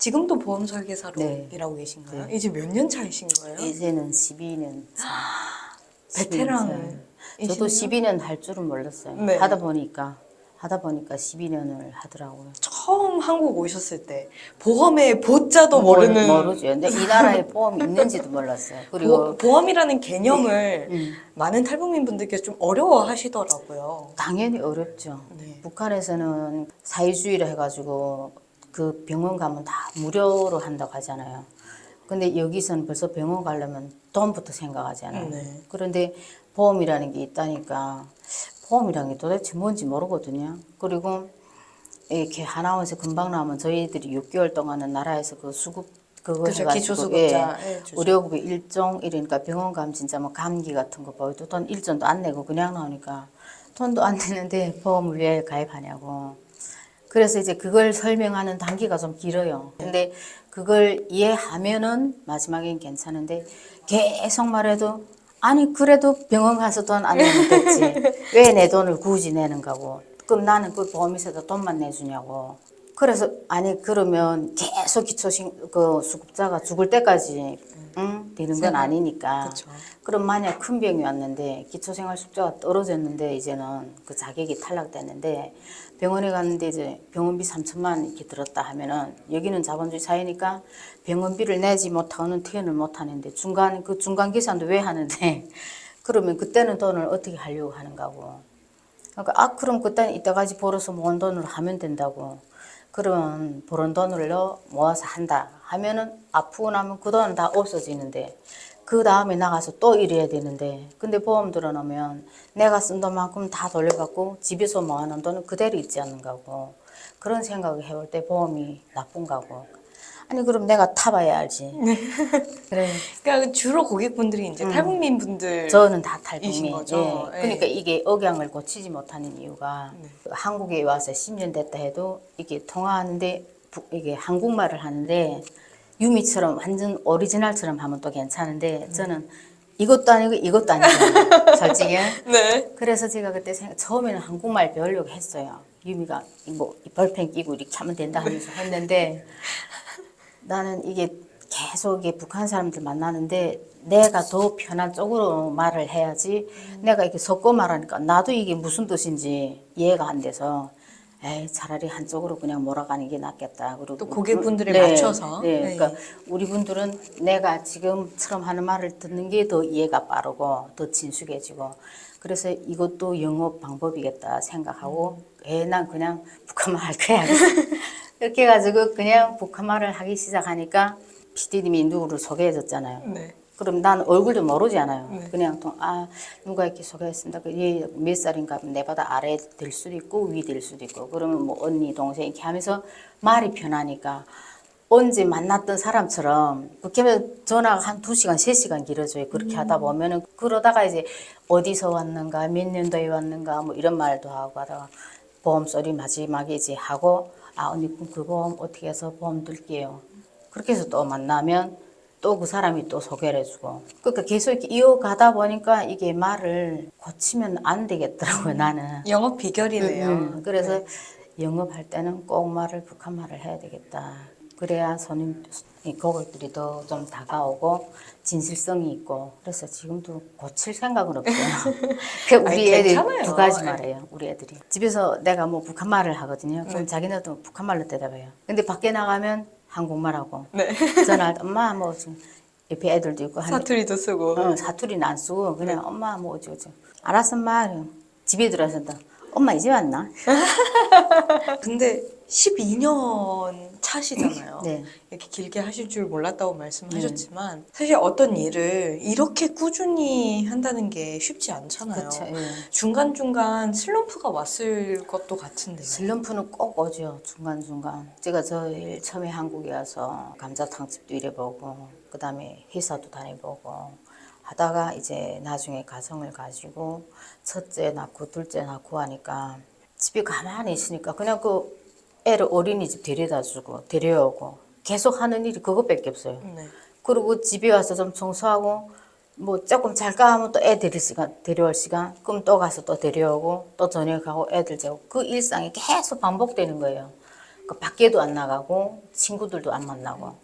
지금도 보험 설계사로 네. 일하고 계신가요? 네. 이제 몇 년 차이신 거예요? 이제는 12년 차. 베테랑. 저도 12년 할 줄은 몰랐어요. 네. 하다 보니까 12년을 하더라고요. 처음 한국 오셨을 때 보험의 보자도 모르는 모르죠. 근데 이 나라에 보험이 있는지도 몰랐어요. 그리고 보험이라는 개념을 음. 많은 탈북민 분들께서 좀 어려워하시더라고요. 당연히 어렵죠. 네. 북한에서는 사회주의를 해가지고 그 병원 가면 다 무료로 한다고 하잖아요. 근데 여기서는 벌써 병원 가려면 돈부터 생각하잖아요. 네. 그런데 보험이라는 게 있다니까 보험이라는 게 도대체 뭔지 모르거든요. 그리고 이렇게 하나원에서 금방 나오면 저희들이 6개월 동안은 나라에서 그 수급 그거 그죠, 해가지고 기초수급자 주죠. 의료급이 일종 이러니까 병원 가면 진짜 뭐 감기 같은 거 보여도 돈 일전도 안 내고 그냥 나오니까 돈도 안 내는데 보험을 왜 가입하냐고. 그래서 이제 그걸 설명하는 단계가 좀 길어요. 근데 그걸 이해하면은 마지막엔 괜찮은데 계속 말해도 아니 그래도 병원 가서 돈 안 내면 됐지. 왜 내 돈을 굳이 내는가고. 그럼 나는 그 보험회사에다 돈만 내주냐고. 그래서 아니 그러면 계속 그 수급자가 죽을 때까지 되는 건 아니니까. 그쵸. 그럼 만약 큰 병이 왔는데 기초생활수급자가 떨어졌는데 이제는 그 자격이 탈락됐는데 병원에 갔는데 이제 병원비 3천만 이렇게 들었다 하면은 여기는 자본주의 사회니까 병원비를 내지 못하고는 퇴원을 못 하는데 그 중간 계산도 왜 하는데 그러면 그때는 돈을 어떻게 하려고 하는가고. 그러니까 그럼 그때는 이때까지 벌어서 모은 돈으로 하면 된다고. 그러면 벌은 돈으로 모아서 한다 하면은 아프고 나면 그 돈은 다 없어지는데 그 다음에 나가서 또 일해야 되는데 근데 보험 들어놓으면 내가 쓴 돈만큼 다 돌려받고 집에서 모아놓은 돈은 그대로 있지 않는가고. 그런 생각을 해볼 때 보험이 나쁜가고. 아니 그럼 내가 타봐야 알지. 그래. 그러니까 주로 고객분들이 이제 탈북민 분들 저는 다 이신 탈북민. 거죠? 예. 예. 그러니까 이게 억양을 고치지 못하는 이유가 한국에 와서 10년 됐다 해도 이게 통화하는데 이게 한국말을 하는데 유미처럼 완전 오리지널처럼 하면 또 괜찮은데 저는 이것도 아니고 이것도 아니잖아요. 솔직히. 네. 그래서 제가 그때 처음에는 한국말 배우려고 했어요. 유미가 뭐 벌펜 끼고 이렇게 하면 된다 하면서 했는데 나는 이게 계속 이게 북한 사람들 만나는데 내가 더 편한 쪽으로 말을 해야지 내가 이렇게 섞어 말하니까 나도 이게 무슨 뜻인지 이해가 안 돼서 에이 차라리 한쪽으로 그냥 몰아가는 게 낫겠다. 그리고 또 고객분들에 네, 맞춰서. 네. 네. 그러니까 우리 분들은 내가 지금처럼 하는 말을 듣는 게 더 이해가 빠르고 더 친숙해지고 그래서 이것도 영업 방법이겠다 생각하고 난 그냥 북한말 할 거야. 그렇게 해가지고 그냥 북한말을 하기 시작하니까 PD님이 누구를 소개해줬잖아요. 네. 그럼 난 얼굴도 모르지 않아요. 네. 그냥 누가 이렇게 소개했습니다. 얘 몇 살인가 내보다 아래 될 수도 있고 위 될 수도 있고 그러면 뭐 언니 동생 이렇게 하면서 말이 편하니까 언제 만났던 사람처럼 그렇게 하면 전화가 한 2시간 3시간 길어져요. 그렇게 하다 보면은 그러다가 이제 어디서 왔는가 몇 년도에 왔는가 뭐 이런 말도 하고 하다가 보험 소리 마지막에 이제 하고 언니 그 보험 어떻게 해서 보험 들게요. 그렇게 해서 또 만나면 또 그 사람이 또 소개를 해주고 그러니까 계속 이렇게 이어가다 보니까 이게 말을 고치면 안 되겠더라고요. 나는. 영업 비결이네요. 그래서 네. 영업할 때는 꼭 북한말을 해야 되겠다. 그래야 고객들이 더 좀 다가오고 진실성이 있고 그래서 지금도 고칠 생각은 없어요. 그 우리 아니, 애들이 괜찮아요. 2가지 네. 말해요. 우리 애들이 집에서 내가 뭐 북한말을 하거든요. 그럼 자기네도 북한말로 대답해요. 근데 밖에 나가면 한국말하고 네. 전화할 때 엄마 뭐 지금 옆에 애들도 있고 사투리도 쓰고. 사투리는 안 쓰고 그냥 엄마 뭐 어쩌고 알았어 엄마 집에 들어서 엄마 이제 왔나? 근데 12년 차시잖아요. 네. 이렇게 길게 하실 줄 몰랐다고 말씀하셨지만 사실 어떤 일을 이렇게 꾸준히 한다는 게 쉽지 않잖아요. 그렇죠. 예. 중간중간 슬럼프가 왔을 것도 같은데요. 슬럼프는 꼭 오죠. 중간중간. 제가 제일 처음에 한국에 와서 감자탕집도 일해보고 그다음에 회사도 다녀보고 하다가 이제 나중에 가정을 가지고 첫째 낳고 둘째 낳고 하니까 집에 가만히 있으니까 그냥 그 애를 어린이집 데려다주고 데려오고 계속 하는 일이 그것밖에 없어요. 네. 그리고 집에 와서 좀 청소하고 뭐 조금 잘까 하면 또 애 데려올 시간 그럼 또 가서 또 데려오고 또 저녁하고 애들 재우고 그 일상이 계속 반복되는 거예요. 그 밖에도 안 나가고 친구들도 안 만나고.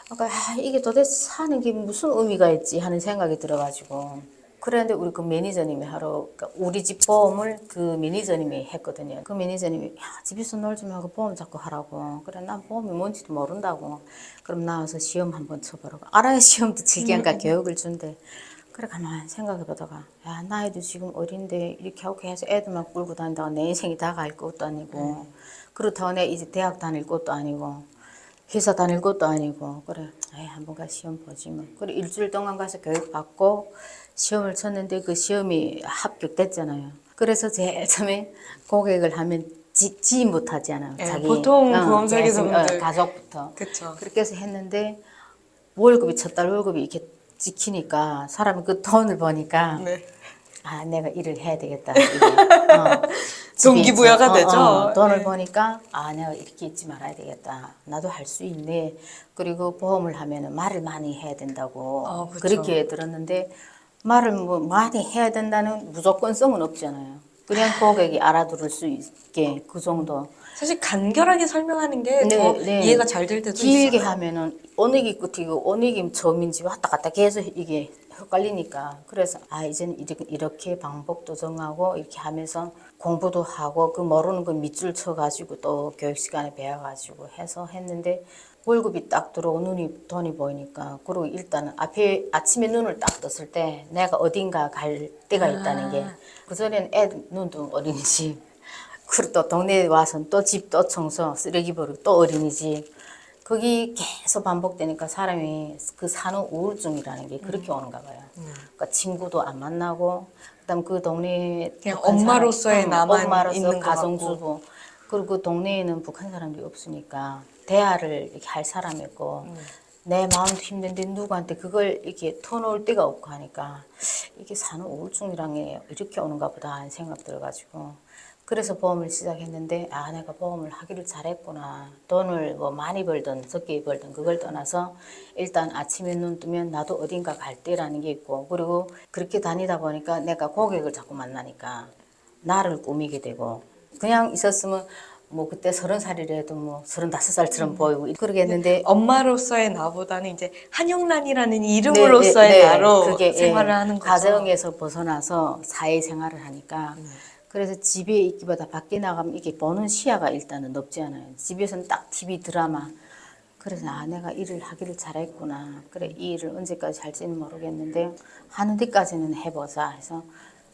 그러니까 이게 도대체 사는 게 무슨 의미가 있지 하는 생각이 들어가지고. 그랬는데 우리 그 매니저님이 그러니까 우리 집 보험을 그 매니저님이 했거든요. 그 매니저님이 야, 집에서 놀지 말고 보험 자꾸 하라고. 그래 난 보험이 뭔지도 모른다고. 그럼 나와서 시험 한번 쳐보라고. 알아야 시험도 칠게니까 교육을 준대. 그래 가만히 생각해보다가 야 나이도 지금 어린데 이렇게 하고 해서 애들만 끌고 다닌다고 내 인생이 다 갈 것도 아니고 그렇다고 내 이제 대학 다닐 것도 아니고 회사 다닐 것도 아니고 그래 에이 한번 가 시험 보지 뭐. 그래 일주일 동안 가서 교육 받고 시험을 쳤는데 그 시험이 합격됐잖아요. 그래서 제일 처음에 고객을 하면 지 못하잖아요. 예, 자기 보통 보험 설계사분들 가족부터 그쵸. 그렇게 해서 했는데 월급이 첫 달 월급이 이렇게 찍히니까 사람이 그 돈을 보니까 네. 아 내가 일을 해야 되겠다 이게 집에 동기부여가 있어. 되죠. 돈을 예. 보니까 아 내가 이렇게 있지 말아야 되겠다 나도 할 수 있네. 그리고 보험을 하면은 말을 많이 해야 된다고 그쵸. 그렇게 들었는데 말을 뭐 많이 해야 된다는 무조건성은 없잖아요. 그냥 고객이 알아들을 수 있게 그 정도. 사실 간결하게 설명하는 게 더 네, 네. 이해가 잘 될 때도 길게 있어요. 하면은 어느 게 끝이고 어느 게 처음인지 왔다 갔다 계속 이게 헷갈리니까 그래서 아 이제는 이렇게 방법도 정하고 이렇게 하면서 공부도 하고 그 모르는 거 밑줄 쳐가지고 또 교육 시간에 배워가지고 해서 했는데 월급이 딱 들어오고 돈이 보이니까 그리고 일단은 앞에 아침에 눈을 딱 떴을 때 내가 어딘가 갈 데가 있다는 게 그전에는 애 눈도 어린이집 그리고 또 동네에 와서 또 집 또 청소 쓰레기 버리고 또 어린이집 거기 계속 반복되니까 사람이 그 산후 우울증이라는 게 그렇게 오는가 봐요. 그러니까 친구도 안 만나고 그다음 그 동네에 그냥 북한 엄마로서의 사람, 나만 엄마로서 있는 것 가정주부 그리고 그 동네에는 북한 사람들이 없으니까 대화를 이렇게 할 사람이 없고 내 마음도 힘든데 누구한테 그걸 이렇게 터놓을 데가 없고 하니까 이게 산후 우울증이란 게 이렇게 오는가 보다 하는 생각 들어가지고 그래서 보험을 시작했는데 아 내가 보험을 하기를 잘했구나. 돈을 뭐 많이 벌든 적게 벌든 그걸 떠나서 일단 아침에 눈 뜨면 나도 어딘가 갈 데라는 게 있고 그리고 그렇게 다니다 보니까 내가 고객을 자꾸 만나니까 나를 꾸미게 되고 그냥 있었으면 뭐 그때 30살이라도 뭐 35살처럼 보이고 그러겠는데 엄마로서의 나보다는 이제 한영란이라는 네, 이름으로서의 네, 네. 나로 그게 생활을 하는 거죠. 가정에서 벗어나서 사회생활을 하니까 그래서 집에 있기보다 밖에 나가면 이게 보는 시야가 일단은 넓지 않아요. 집에서는 딱 TV 드라마. 그래서 아 내가 일을 하기를 잘했구나. 그래 이 일을 언제까지 할지는 모르겠는데 하는 데까지는 해보자 해서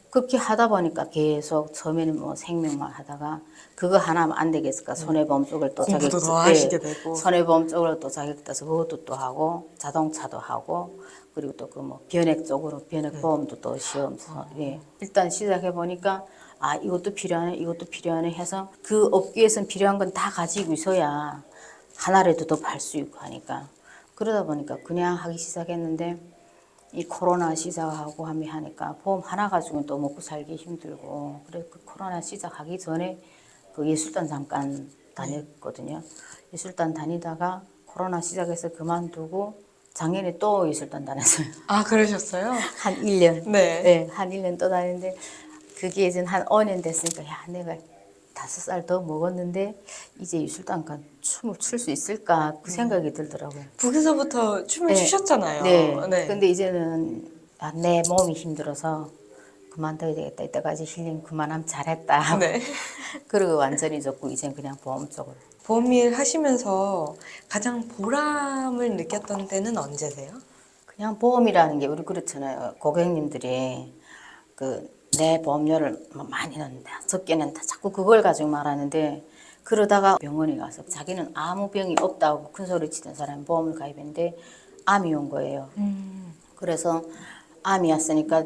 그렇게 하다 보니까 계속 처음에는 뭐 생명만 하다가 그거 하나면 안 되겠을까 손해보험 쪽을 또 공부도 자격 더 하시게 되고. 손해보험 쪽으로 또 자격 따서 그것도 또 하고 자동차도 하고 그리고 또 그 뭐 변액 쪽으로 변액보험도 또 시험 예. 일단 시작해 보니까 아 이것도 필요하네 이것도 필요하네 해서 그 업계에선 필요한 건 다 가지고 있어야 하나라도 더 팔 수 있고 하니까 그러다 보니까 그냥 하기 시작했는데 이 코로나 시작하고 하니까 보험 하나 가지고는 또 먹고 살기 힘들고 그래 그 코로나 시작하기 전에 그 예술단 잠깐 다녔거든요. 예술단 다니다가 코로나 시작해서 그만두고 작년에 또 예술단 다녔어요. 아, 그러셨어요? 한 1년. 네. 네, 한 1년 또 다녔는데 그게 이제 한 5년 됐으니까 야 내가 5살 더 먹었는데 이제 예술단가 춤을 출 수 있을까 그 생각이 들더라고요. 북에서부터 춤을 네. 추셨잖아요. 네. 네. 근데 이제는 아, 내 몸이 힘들어서 그만둬야 되겠다. 이때까지 힐링 그만하면 잘했다. 네. 그리고 완전히 접고 이젠 그냥 보험 쪽으로. 보험 일 하시면서 가장 보람을 느꼈던 때는 언제세요? 그냥 보험이라는 게 우리 그렇잖아요. 고객님들이 그 내 보험료를 뭐 많이 낸다, 적게 낸다. 자꾸 그걸 가지고 말하는데 그러다가 병원에 가서 자기는 아무 병이 없다고 큰 소리 치던 사람이 보험을 가입했는데 암이 온 거예요. 그래서 암이 왔으니까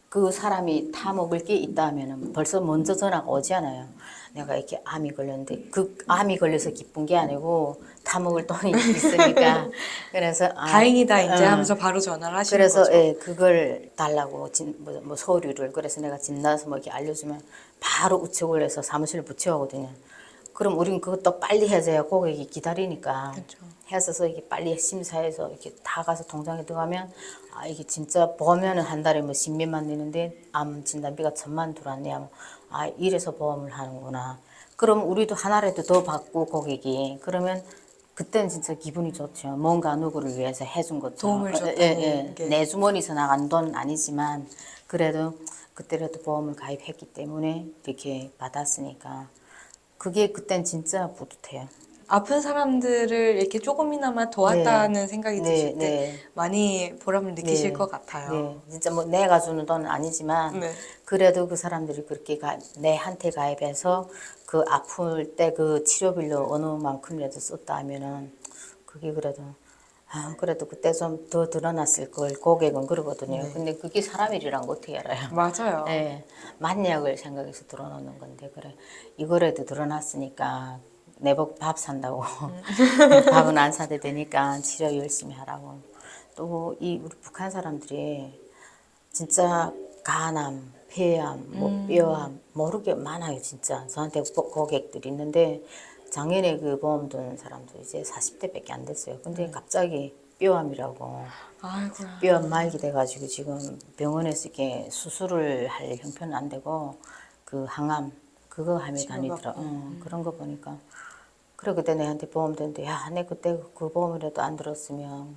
그 사람이 타 먹을 게 있다 하면은 벌써 먼저 전화가 오지 않아요. 내가 이렇게 암이 걸렸는데 그 암이 걸려서 기쁜 게 아니고 타 먹을 돈이 있으니까 그래서 다행이다 이제 하면서 바로 전화를 하시는 그래서 거죠. 예, 그걸 달라고 뭐 서류를 그래서 내가 진단서 뭐 이렇게 알려주면 바로 우체국을 해서 사무실에 붙여오거든요. 그럼 우리는 그것도 빨리 해줘야 고객이 기다리니까 그렇죠. 해서 이게 빨리 심사해서 이렇게 다 가서 통장에 들어가면 아 이게 진짜 보면은 한 달에 뭐 10몇만 내는데 암 진단비가 1,000만 들어왔네 하면 아 이래서 보험을 하는구나. 그럼 우리도 하나라도 더 받고 고객이 그러면 그때는 진짜 기분이 좋죠. 뭔가 누구를 위해서 해준 것처럼. 도움을 줬다는 게. 내 주머니에서 나간 돈 아니지만 그래도 그때라도 보험을 가입했기 때문에 이렇게 받았으니까 그게 그땐 진짜 뿌듯해요. 아픈 사람들을 이렇게 조금이나마 도왔다는 생각이 드실 때 네. 많이 보람을 느끼실 네. 것 같아요. 네. 진짜 뭐 내가 주는 돈은 아니지만 네. 그래도 그 사람들이 그렇게 내한테 가입해서 그 아플 때 그 치료비로 어느 만큼이라도 썼다 하면은 그게 그래도 그래도 그때 좀 더 드러났을 걸 고객은 그러거든요. 네. 근데 그게 사람 일이란 거 어떻게 알아요? 맞아요. 네, 만약을 생각해서 드러놓는 건데 그래 이거라도 드러났으니까 내 밥 산다고 밥은 안 사도 되니까 치료 열심히 하라고. 또 이 우리 북한 사람들이 진짜 간암, 폐암, 뭐 뼈암 모르게 많아요 진짜. 저한테 고객들이 있는데 작년에 그 보험 드는 사람도 이제 40대밖에 안 됐어요. 근데 갑자기 뼈암이라고 아이고야. 뼈암 말기 돼가지고 지금 병원에서 이렇게 수술을 할 형편은 안 되고 그 항암 그거 하며 다니더라. 그런 거 보니까 그래 그때 내한테 보험 드는데 야, 내 그때 그 보험이라도 안 들었으면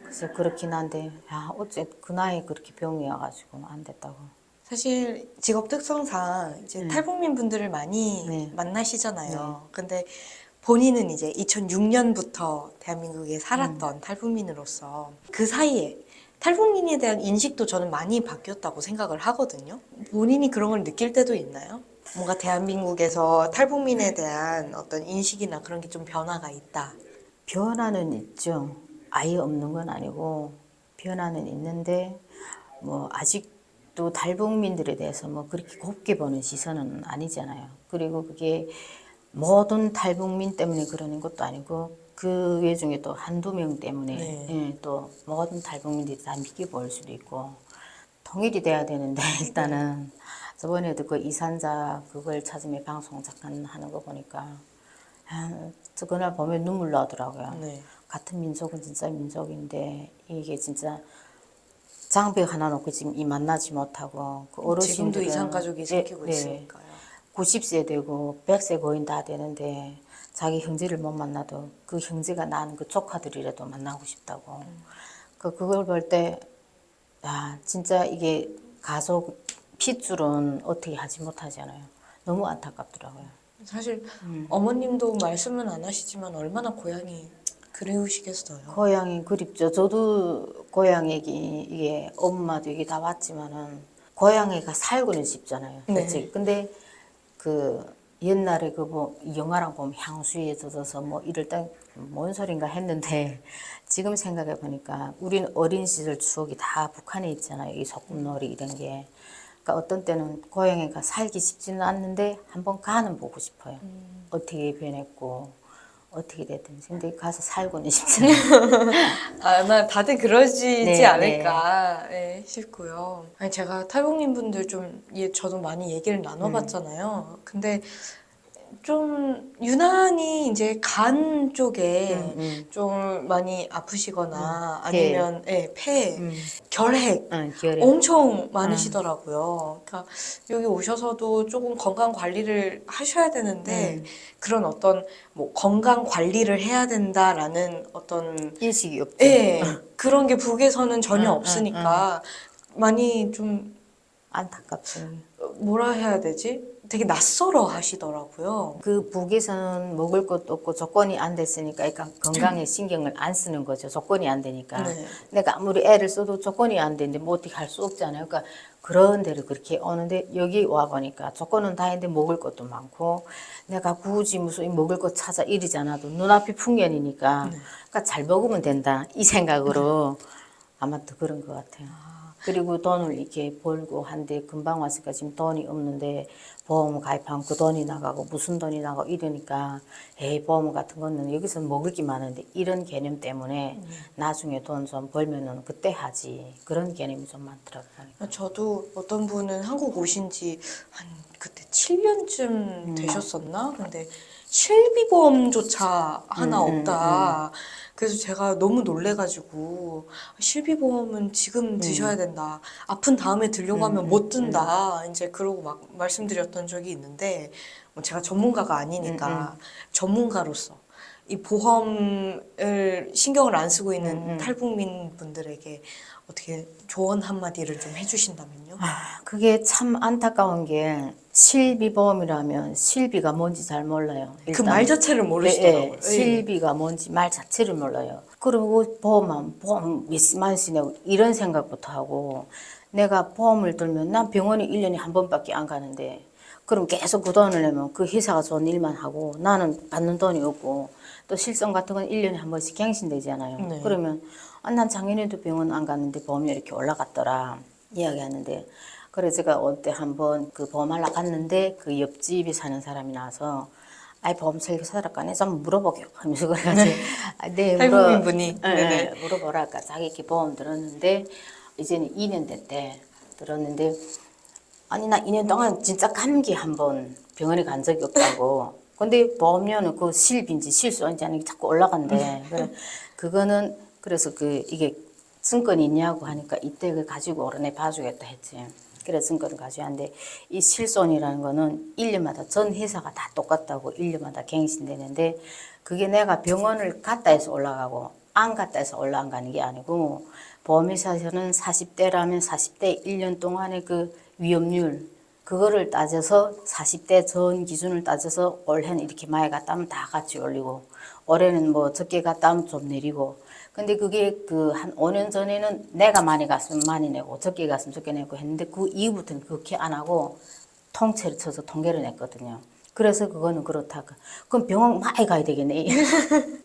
글쎄 그렇긴 한데 야 어째 그 나이에 그렇게 병이 와가지고 안 됐다고. 사실 직업 특성상 이제 탈북민 분들을 많이 네. 만나시잖아요. 근데 본인은 이제 2006년부터 대한민국에 살았던 탈북민으로서 그 사이에 탈북민에 대한 인식도 저는 많이 바뀌었다고 생각을 하거든요. 본인이 그런 걸 느낄 때도 있나요? 뭔가 대한민국에서 탈북민에 대한 어떤 인식이나 그런 게 좀 변화가 있다. 변화는 있죠. 아예 없는 건 아니고 변화는 있는데 뭐 아직도 탈북민들에 대해서 뭐 그렇게 곱게 보는 시선은 아니잖아요. 그리고 그게 모든 탈북민 때문에 그러는 것도 아니고 그 외중에 또 한두 명 때문에 네. 예, 또 모든 탈북민들이 다 믿게 볼 수도 있고 통일이 돼야 되는데 일단은 저번에도 그 이산자 그걸 찾으며 방송 잠깐 하는 거 보니까 저 그날 보면 눈물 나더라고요. 네. 같은 민족은 진짜 민족인데 이게 진짜 장벽 하나 놓고 지금 이 만나지 못하고 그 지금도 어르신들은 이산 가족이 생기고 있으니까요. 90세 되고 100세 거의 다 되는데 자기 형제를 못 만나도 그 형제가 낳은 그 조카들이라도 만나고 싶다고. 그걸 볼 때, 야, 진짜 이게 가족 핏줄은 어떻게 하지 못하잖아요. 너무 안타깝더라고요. 사실 어머님도 말씀은 안 하시지만 얼마나 고향이 그리우시겠어요. 고향이 그립죠. 저도 고향이 이게 엄마도 이게 다 왔지만은 고향에가 살고는 싶잖아요. 네. 솔직히. 근데 그 옛날에 그 뭐 영화랑 보면 향수에 젖어서 뭐 이럴 때 뭔 소린가 했는데 지금 생각해 보니까 우린 어린 시절 추억이 다 북한에 있잖아요. 이 소꿉놀이 이런 게. 그러니까 어떤 때는 고향에 가 살기 쉽지는 않는데 한번 가는 보고 싶어요. 어떻게 변했고 어떻게 됐든지. 근데 가서 살고는 싶잖아요. 아마 다들 그러시지 네, 않을까 싶고요. 아니, 제가 탈북민 분들 좀 저도 많이 얘기를 나눠봤잖아요. 근데 좀 유난히 이제 간 쪽에 좀 많이 아프시거나 아니면 폐, 결핵 결핵. 엄청 많으시더라고요. 그러니까 여기 오셔서도 조금 건강 관리를 하셔야 되는데 그런 어떤 뭐 건강 관리를 해야 된다라는 어떤 인식이 없죠. 그런 게 북에서는 전혀 없으니까 많이 좀 안타깝죠. 뭐라 해야 되지? 되게 낯설어 하시더라고요. 그 북에서는 먹을 것도 없고 조건이 안 됐으니까 그러니까 건강에 신경을 안 쓰는 거죠. 조건이 안 되니까. 네. 내가 아무리 애를 써도 조건이 안 되는데 뭐 어떻게 할 수 없잖아요. 그러니까 그런 데를 그렇게 오는데 여기 와 보니까 조건은 다 있는데 먹을 것도 많고 내가 굳이 무슨 먹을 것 찾아 이러지 않아도 눈앞이 풍년이니까 그러니까 잘 먹으면 된다 이 생각으로 아마 더 그런 것 같아요. 그리고 돈을 이렇게 벌고 한데 금방 왔으니까 지금 돈이 없는데 보험 가입하면 그 돈이 나가고 무슨 돈이 나가고 이러니까 에이 보험 같은 거는 여기서 먹을 게 많은데 이런 개념 때문에 나중에 돈 좀 벌면은 그때 하지 그런 개념이 좀 많더라고요. 저도 어떤 분은 한국 오신 지 한 그때 7년쯤 되셨었나? 근데 실비보험조차 하나 없다. 그래서 제가 너무 놀래가지고 실비보험은 지금 드셔야 된다. 아픈 다음에 들려고 하면 못 든다. 이제 그러고 막 말씀드렸던 적이 있는데 뭐 제가 전문가가 아니니까 전문가로서 이 보험을 신경을 안 쓰고 있는 탈북민 분들에게 어떻게 조언 한마디를 좀 해주신다면요? 그게 참 안타까운 게 실비보험이라면 실비가 뭔지 잘 몰라요. 그 말 자체를 모르시더라고요. 예. 실비가 뭔지 말 자체를 몰라요. 그리고 보험 몇만 씩 내고 이런 생각부터 하고 내가 보험을 들면 난 병원에 1년에 한 번밖에 안 가는데 그럼 계속 그 돈을 내면 그 회사가 좋은 일만 하고 나는 받는 돈이 없고 또 실손 같은 건 1년에 한 번씩 갱신되잖아요. 네. 그러면 난 작년에도 병원 안 갔는데 보험료 이렇게 올라갔더라 이야기하는데 그래 제가 어때 한번 그 보험하러 갔는데 그 옆집에 사는 사람이 나와서 아이 보험 설계사랄까 내가 한번 물어보게요 하면서 그래가지고 네 탈북민 분이. 네네. 물어보라까 자기 이렇게 보험 들었는데 이제는 2년 됐대 들었는데 아니 나 2년 동안 진짜 감기 한 번 병원에 간 적이 없다고. 근데 보험료는 그 실비인지 실손인지 아니 자꾸 올라간대. 그래 그거는 그래서 그 이게 증권이 있냐고 하니까 이때 그 가지고 오르네 봐주겠다 했지. 그래 증권을 가져야 하는데 이 실손이라는 거는 1년마다 전 회사가 다 똑같다고 1년마다 갱신되는데 그게 내가 병원을 갔다 해서 올라가고 안 갔다 해서 올라가는 게 아니고 보험회사에서는 40대라면 40대 1년 동안의 그 위험률 그거를 따져서 40대 전 기준을 따져서 올해는 이렇게 많이 갔다 하면 다 같이 올리고 올해는 뭐 적게 갔다 하면 좀 내리고 근데 그게 그 한 5년 전에는 내가 많이 갔으면 많이 내고 적게 갔으면 적게 내고 했는데 그 이후부터는 그렇게 안 하고 통째로 쳐서 통계를 냈거든요. 그래서 그거는 그렇다. 그럼 병원 많이 가야 되겠네.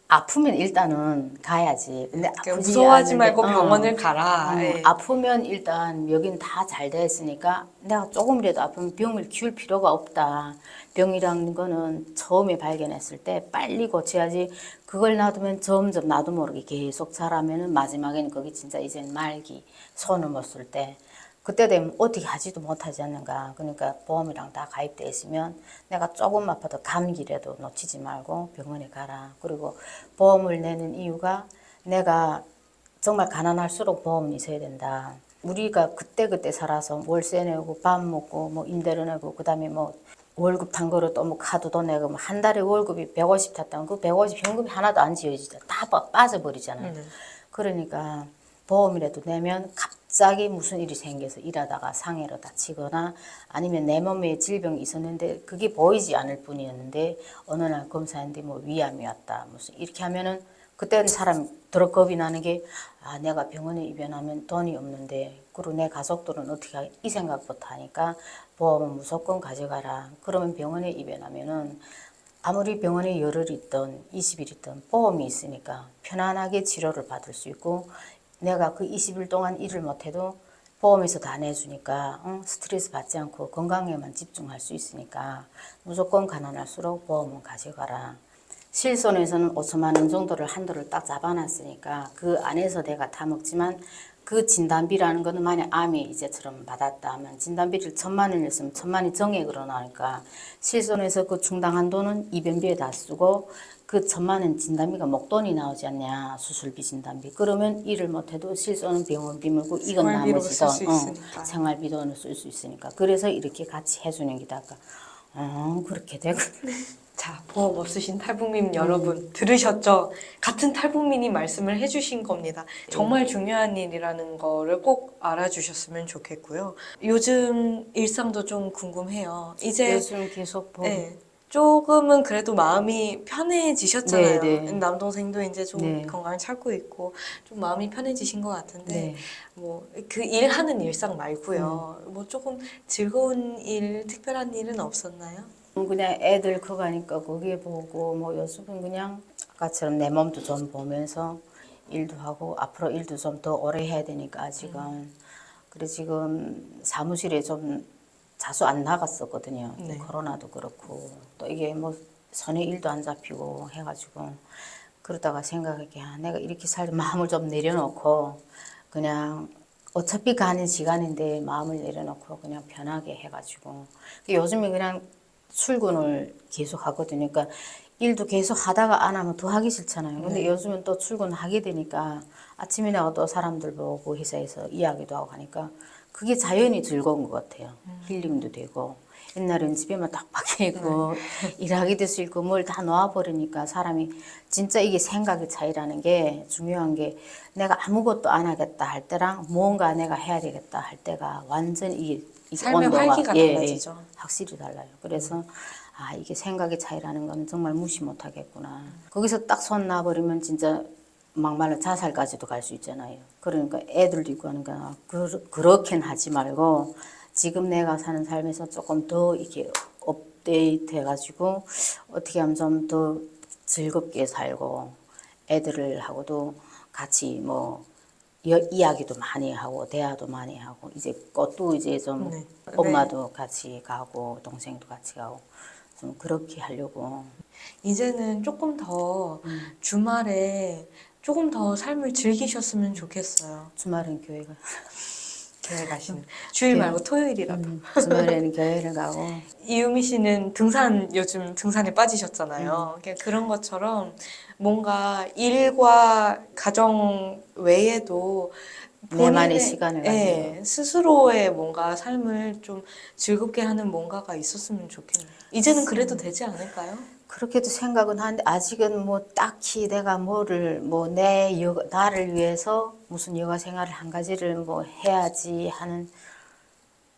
아프면 일단은 가야지. 근데 아프지 무서워하지 않은데, 말고 병원을 가라. 예. 아프면 일단 여긴 다 잘 돼 있으니까 내가 조금이라도 아프면 병을 키울 필요가 없다. 병이라는 거는 처음에 발견했을 때 빨리 고쳐야지. 그걸 놔두면 점점 나도 모르게 계속 자라면은 마지막에는 거기 진짜 이젠 말기 손을 못 쓸 때. 그때 되면 어떻게 하지도 못하지 않는가. 그러니까 보험이랑 다 가입돼 있으면 내가 조금 아파도 감기라도 놓치지 말고 병원에 가라. 그리고 보험을 내는 이유가 내가 정말 가난할수록 보험은 있어야 된다. 우리가 그때그때 살아서 월세 내고 밥 먹고 뭐 임대료 내고 그다음에 뭐 월급 탄 거로 또 뭐 카드도 내고 뭐 한 달에 월급이 150 탔다면 그 150 현금이 하나도 안 지어지죠. 다 빠져버리잖아요. 그러니까 보험이라도 내면 갑자기 무슨 일이 생겨서 일하다가 상해로 다치거나 아니면 내 몸에 질병이 있었는데 그게 보이지 않을 뿐이었는데 어느 날 검사했는데 뭐 위암이 왔다 무슨 이렇게 하면은 그때는 사람 더러 겁이 나는 게 아 내가 병원에 입원하면 돈이 없는데 그리고 내 가족들은 어떻게 하지? 이 생각부터 하니까 보험은 무조건 가져가라. 그러면 병원에 입원하면은 아무리 병원에 열흘 있든 20일 있든 보험이 있으니까 편안하게 치료를 받을 수 있고 내가 그 20일 동안 일을 못해도 보험에서 다 내주니까 스트레스 받지 않고 건강에만 집중할 수 있으니까 무조건 가난할수록 보험은 가져가라. 실손에서는 5천만 원 정도를 한도를 딱 잡아놨으니까 그 안에서 내가 다 먹지만 그 진단비라는 거는 만약 암이 이제처럼 받았다 하면 진단비를 1,000만 원이었으면 1,000만이 정액으로 나오니까 실손에서 그 충당한 돈은 입원비에 다 쓰고 그 1,000만 원 진단비가 목돈이 나오지 않냐 수술비 진단비 그러면 일을 못해도 실손은 병원비 물고 이건 생활비로 나머지 쓸 돈 수 있으니까. 생활비 돈을 쓸 수 있으니까 그래서 이렇게 같이 해주는 게다 그렇게 되고 자, 보험 없으신 탈북민 여러분 들으셨죠? 같은 탈북민이 말씀을 해주신 겁니다. 정말 중요한 일이라는 거를 꼭 알아주셨으면 좋겠고요. 요즘 일상도 좀 궁금해요. 이제 요즘 계속 보험 네, 조금은 그래도 마음이 편해지셨잖아요. 네. 남동생도 이제 좀 네. 건강 찾고 있고 좀 마음이 편해지신 것 같은데 네. 뭐 그 일하는 일상 말고요. 뭐 조금 즐거운 일, 특별한 일은 없었나요? 그냥 애들 커가니까 거기에 보고 뭐 요즘은 그냥 아까처럼 내 몸도 좀 보면서 일도 하고 앞으로 일도 좀 더 오래 해야 되니까 아직은 그래 지금 사무실에 좀 자주 안 나갔었거든요. 네. 코로나도 그렇고 또 이게 뭐 손에 일도 안 잡히고 해가지고 그러다가 생각하게 내가 이렇게 살 마음을 좀 내려놓고 그냥 어차피 가는 시간인데 마음을 내려놓고 그냥 편하게 해가지고 요즘에 그냥 출근을 계속 하거든요. 그러니까 일도 계속 하다가 안 하면 더 하기 싫잖아요. 근데 네. 요즘은 또 출근하게 되니까 아침에 나가 또 사람들 보고 회사에서 이야기도 하고 하니까 그게 자연히 즐거운 것 같아요. 힐링도 되고 옛날에는 집에만 딱 박혀 있고 일하기도 싫고 뭘 다 놓아버리니까 사람이 진짜 이게 생각의 차이라는 게 중요한 게 내가 아무것도 안 하겠다 할 때랑 무언가 내가 해야 되겠다 할 때가 완전 이게 삶의 온도가 활기가 달라지죠. 확실히 달라요. 그래서 아 이게 생각의 차이라는 거는 정말 무시 못 하겠구나. 거기서 딱 손 놔버리면 진짜 막말로 자살까지도 갈 수 있잖아요. 그러니까 애들도 있고 하니까 그렇게는 하지 말고 지금 내가 사는 삶에서 조금 더 이렇게 업데이트 해가지고 어떻게 하면 좀 더 즐겁게 살고 애들하고도 같이 뭐 이야기도 많이 하고 대화도 많이 하고 이제 꽃도 이제 좀 네. 엄마도 같이 가고 동생도 같이 가고 좀 그렇게 하려고 이제는 조금 더 주말에 조금 더 삶을 즐기셨으면 좋겠어요. 주말은 교회가 교회 가시는. 주일 말고 토요일이라도. 주말에는 교회를 가고 이유미 씨는 요즘 등산에 빠지셨잖아요. 그러니까 그런 것처럼 뭔가 일과 가정 외에도 내만의 본인의 시간을 가지고 예, 스스로의 뭔가 삶을 좀 즐겁게 하는 뭔가가 있었으면 좋겠네요. 이제는 그래도 되지 않을까요? 그렇게도 생각은 하는데 아직은 뭐 딱히 내가 뭐를 뭐 나를 위해서 무슨 여가 생활을 한 가지를 뭐 해야지 하는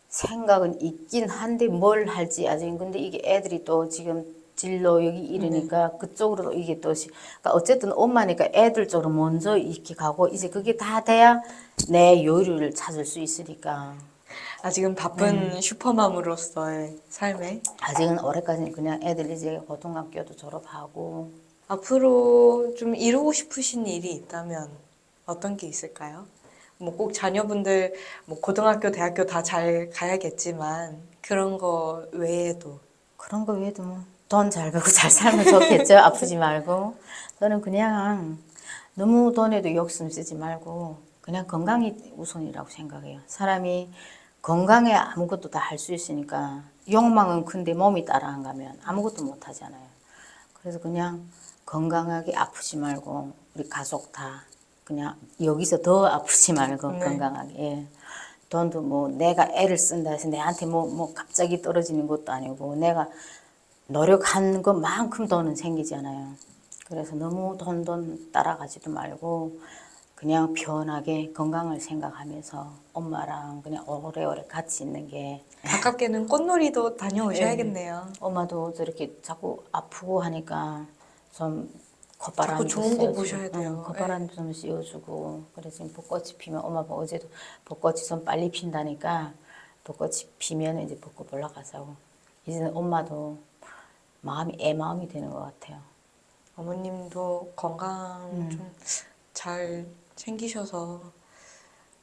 생각은 있긴 한데 뭘 할지 아직 근데 이게 애들이 또 지금 진로 여기 이러니까 그쪽으로도 이게 또 그러니까 어쨌든 엄마니까 애들 쪽으로 먼저 이렇게 가고 이제 그게 다 돼야 내 여유를 찾을 수 있으니까 아직은 바쁜 슈퍼맘으로서의 삶에 아직은 올해까지는 그냥 애들 이제 고등학교도 졸업하고 앞으로 좀 이루고 싶으신 일이 있다면 어떤 게 있을까요? 뭐 꼭 자녀분들 뭐 고등학교, 대학교 다 잘 가야겠지만 그런 거 외에도 그런 거 외에도 뭐 돈 잘 벌고 잘 살면 좋겠죠. 아프지 말고. 저는 그냥 너무 돈에도 욕심 쓰지 말고 그냥 건강이 우선이라고 생각해요. 사람이 건강해 아무것도 다 할 수 있으니까 욕망은 큰데 몸이 따라 안 가면 아무것도 못 하잖아요. 그래서 그냥 건강하게 아프지 말고 우리 가족 다 그냥 여기서 더 아프지 말고 네. 건강하게. 예. 돈도 뭐 내가 애를 쓴다 해서 내한테 뭐 갑자기 떨어지는 것도 아니고 내가 노력한 것만큼 돈은 생기잖아요. 그래서 너무 돈 따라가지도 말고 그냥 편하게 건강을 생각하면서 엄마랑 그냥 오래오래 같이 있는 게 가깝게는 꽃놀이도 다녀오셔야겠네요. 엄마도 저렇게 자꾸 아프고 하니까 좀 자꾸 콧바람도 좋은 거 쐬어주고 보셔야 돼요. 콧바람도 좀 씌워주고 그래서 지금 벚꽃이 피면 엄마 봐 어제도 벚꽃이 좀 빨리 핀다니까 벚꽃이 피면 이제 벚꽃 보러 가자고 이제는 엄마도 마음이 애 마음이 되는 것 같아요. 어머님도 건강 좀 잘 챙기셔서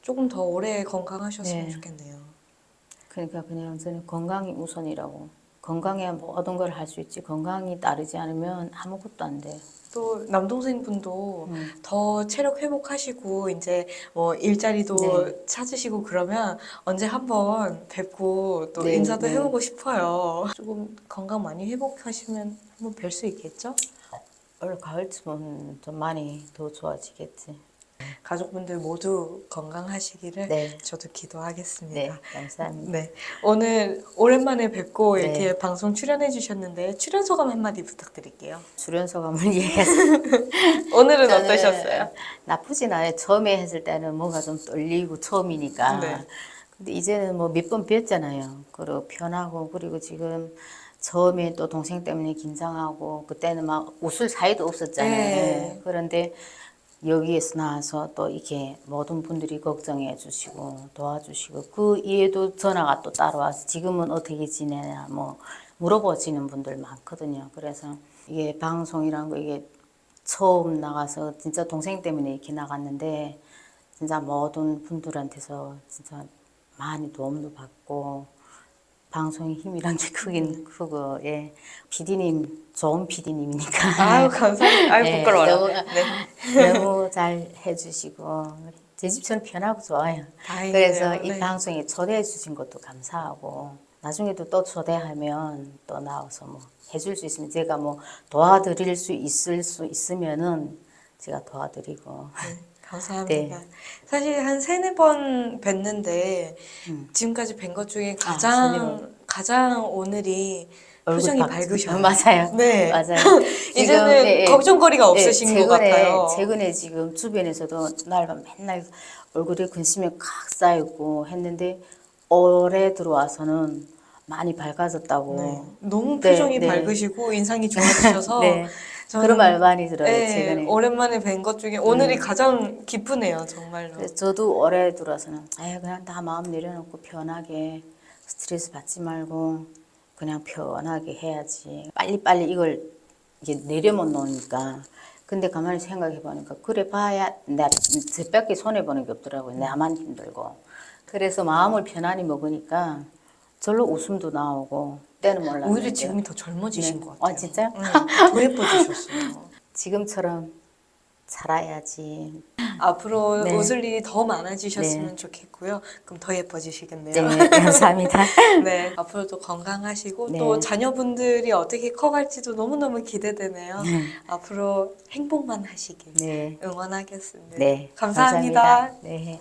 조금 더 오래 건강하셨으면 네. 좋겠네요. 그러니까 그냥 저는 건강이 우선이라고. 건강해야 모든 걸 할 수 있지. 건강이 따르지 않으면 아무것도 안 돼요. 또 남동생분도 더 체력 회복하시고 이제 뭐 일자리도 네. 찾으시고 그러면 언제 한번 뵙고 또 네, 인사도 네. 해보고 싶어요. 조금 건강 많이 회복하시면 한번 뵐 수 있겠죠? 올 가을쯤은 좀 많이 더 좋아지겠지. 가족분들 모두 건강하시기를 네. 저도 기도하겠습니다. 네, 감사합니다. 네. 오늘 오랜만에 뵙고 이렇게 네. 방송 출연해 주셨는데 출연 소감 한마디 부탁드릴게요. 출연 소감을 얘기해서 오늘은 저는 어떠셨어요? 나쁘진 않아요. 처음에 했을 때는 뭔가 좀 떨리고 처음이니까. 네. 근데 이제는 뭐 몇 번 뵀잖아요. 그리고 편하고 그리고 지금 처음에 또 동생 때문에 긴장하고 그때는 막 웃을 사이도 없었잖아요. 네. 예. 그런데 여기에서 나와서 또 이렇게 모든 분들이 걱정해 주시고 도와주시고 그 이후에도 전화가 또 따라와서 지금은 어떻게 지내냐 뭐 물어보시는 분들 많거든요. 그래서 이게 방송이란 거 이게 처음 나가서 진짜 동생 때문에 이렇게 나갔는데 진짜 모든 분들한테서 진짜 많이 도움도 받고 방송의 힘이란 게 크긴 크고 예 PD님 좋은 PD님이니까 아유, 감사합니다. 아유, 예, 부끄러워요. 너무 네. 너무 잘 해주시고 제 집처럼 편하고 좋아요. 다행이네요. 그래서 이 네. 방송에 초대해 주신 것도 감사하고 나중에도 또 초대하면 또 나와서 뭐 해줄 수 있으면 제가 뭐 도와드릴 수 있으면은 제가 도와드리고 네, 감사합니다. 네. 사실 한 세네 번 뵀는데 음. 지금까지 뵌 것 중에 세네 번. 가장 오늘이 얼굴 표정이 박 밝으셔요. 맞아요. 네. 맞아요. 이제는 네, 걱정거리가 네, 없으신 것 같아요. 최근에 지금 주변에서도 날밤 맨날 얼굴에 근심이 칵 쌓이고 했는데 올해 들어와서는 많이 밝아졌다고. 네. 너무 네, 표정이 네. 밝으시고 인상이 좋아지셔서 네. 그런 저는 말 많이 들어요, 네, 최근에. 오랜만에 뵌 것 중에 오늘이 가장 기쁘네요, 정말로. 그래서 저도 올해 들어와서는 아예 그냥 다 마음 내려놓고 편하게 스트레스 받지 말고 그냥 편하게 해야지. 빨리빨리 이걸 이게 내려못 놓으니까. 근데 가만히 생각해 보니까 그래 봐야 나 저밖에 손해 보는 게 없더라고요. 나만 힘들고. 그래서 마음을 편안히 먹으니까 절로 웃음도 나오고 때는 몰랐는데. 오히려 지금이 더 젊어지신 네. 것 같아요. 진짜요? 더 예뻐지셨어요. 지금처럼 살아야지. 앞으로 네. 웃을 일이 더 많아지셨으면 네. 좋겠고요. 그럼 더 예뻐지시겠네요. 네, 감사합니다. 네, 앞으로도 건강하시고 네. 또 자녀분들이 어떻게 커갈지도 너무너무 기대되네요. 앞으로 행복만 하시길 네. 응원하겠습니다. 네. 감사합니다. 네.